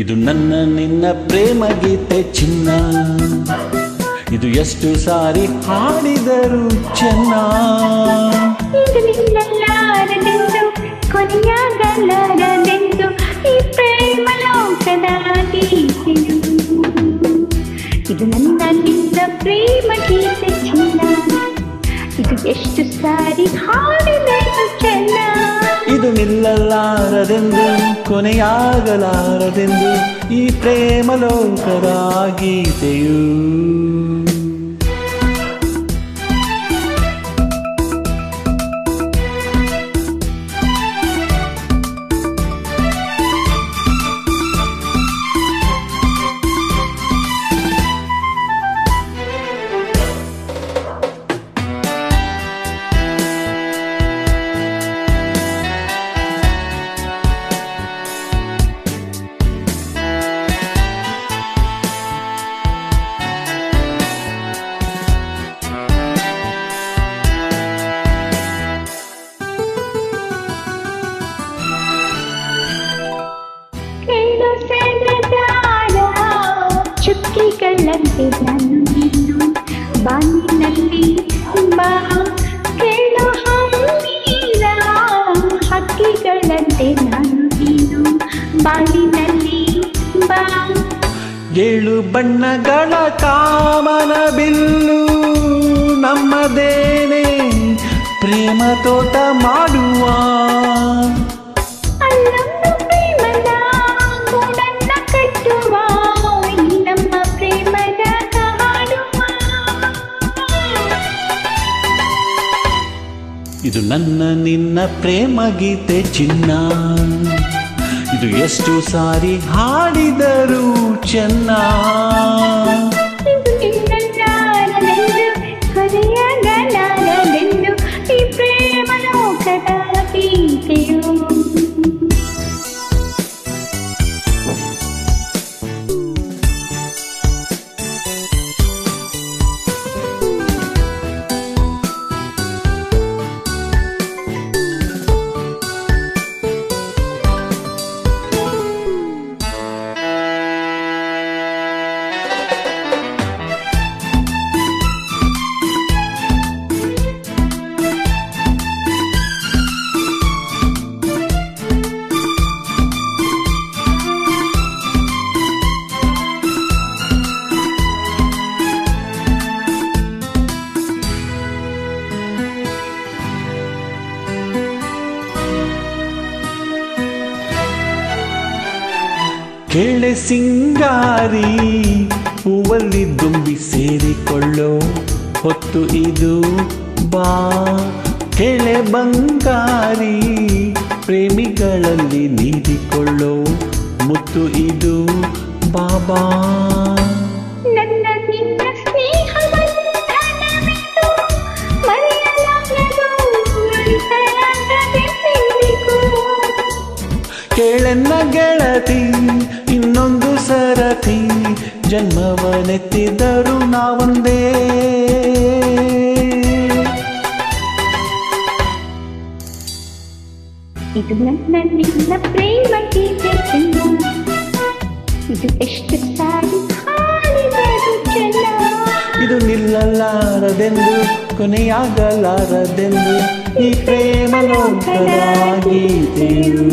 ಇದು ನನ್ನ ನಿನ್ನ ಪ್ರೇಮ ಗೀತೆ ಚಿನ್ನ, ಇದು ಎಷ್ಟು ಸಾರಿ ಹಾಡಿದರು ಚೆನ್ನ. ಇದು ನಿಲ್ಲಲಾರದೆಂದು ಕೊನೆಯಾಗಲಾರದೆಂದು ಈ ಪ್ರೇಮ ಲೋಕದ ಗೀತೆಯು. ಇದು ನನ್ನ ನಿನ್ನ ಪ್ರೇಮ ಗೀತೆ ಚಿನ್ನ, ಇದು ಎಷ್ಟು ಸಾರಿ ಹಾಡಿದರು ಚೆನ್ನ. ಇದು ನಿಲ್ಲಲಾರದೆಂದು ಕೊನೆಯಾಗಲಾರದೆಂದು ಈ ಪ್ರೇಮ ಲೋಕದ ಗೀತೆಯು. ಚುಕ್ಕಿಗಳಂತೆ ನಾನು ನೀನು ಬಾನಿನಲ್ಲಿ ಬಾ, ಕೇಳು ಹಮ್ಮಿರ ಹಕ್ಕಿಗಳಂತೆ ನಾನು ನೀನು ಬಾನಿನಲ್ಲಿ ಬಾ. ಏಳು ಬಣ್ಣಗಳ ಕಾಮನ ಬಿಲ್ಲು ನಮ್ಮದೇನೆ ಪ್ರೇಮ ತೋಟ ಮಾಡುವ. ಇದು ನನ್ನ ನಿನ್ನ ಪ್ರೇಮ ಗೀತೆ ಚಿನ್ನ, ಇದು ಎಷ್ಟು ಸಾರಿ ಹಾಡಿದರು ಚೆನ್ನ. ಕೊನೆಯಾಗಲಾರದೆಂದು ಈ ಪ್ರೇಮ ಲೋಕದ ಗೀತೆಯು. ಕೇಳೆ ಸಿಂಗಾರಿ ಹೂವಲ್ಲಿ ದುಂಬಿ ಸೇರಿಕೊಳ್ಳೋ ಹೊತ್ತು ಇದು ಬಾ. ಕೇಳೆ ಬಂಗಾರಿ ಪ್ರೇಮಿಗಳಲ್ಲಿ ನೀಡಿಕೊಳ್ಳೋ ಮುತ್ತು ಇದು ಬಾಬಾ. ನನ್ನ ನಿನ್ನ ಸ್ನೇಹವನ್ನನವಿದು ಮರೆಯಲಾಗದು ಉಳಿಸಲಾಗದೆಂದಿಗೂ. ಕೇಳೆನ್ನ ಗೆಳತಿ ಇನ್ನೊಂದು ಸರತಿ ಜನ್ಮವನೆತ್ತಿದರು ನಾವೊಂದೇ. ಇದು ನನ್ನ ನಿನ್ನ ಪ್ರೇಮ ಗೀತೆ ಚಿನ್ನ, ಇದು ಎಷ್ಟು ಸಾರಿ ಹಾಡಿದರು ಚೆನ್ನ. ಇದು ನಿಲ್ಲಲಾರದೆಂದು ಕೊನೆಯಾಗಲಾರದೆಂದು ಈ ಪ್ರೇಮ ಲೋಕದ ಗೀತೆಯು.